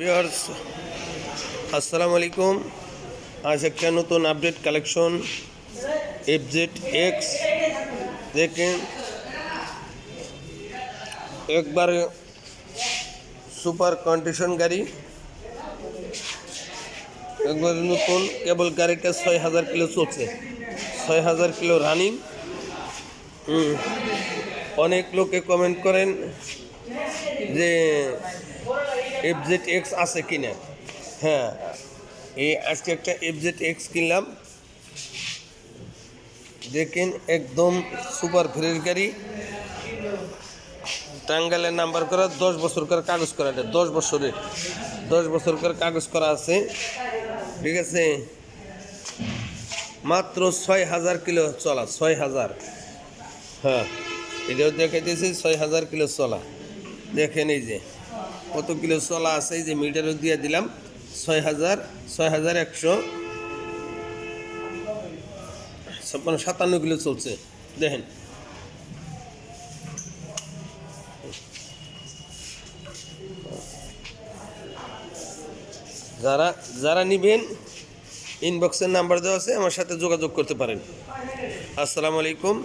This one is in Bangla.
ভিউয়ার্স আসসালামু আলাইকুম। আজ একটা নতুন আপডেট কালেকশন FZ-X দেখেন, একবার সুপার কন্ডিশন গাড়ি, একবার নতুন। কেবল গাড়িটা 6000 কিলো চলছে, 6000 কিলো রানিং। অনেক লোকে কমেন্ট করেন যে FZ-X আছে কিনা। হ্যাঁ, এই আজকে একটা FZ-X কিনলাম। দেখেন একদম সুপার ফ্রেশ গাড়ি, টাঙ্গাইলের নাম্বার করা, 10 বছরকার কাগজ করা। এটা 10 বছরকার কাগজ করা আছে, ঠিক আছে। মাত্র 6000 কিলো চলা, 6000। হ্যাঁ, এটাও দেখাইতেছি 6000 কিলো চলা। দেখেন এই যে কত কিলো চলা আছে, এই যে মিটারও দিয়ে দিলাম। 6157 কিলো চলছে, দেখেন। যারা নিবেন, ইনবক্সের নাম্বার দেওয়া আছে, আমার সাথে যোগাযোগ করতে পারেন। আসসালামু আলাইকুম।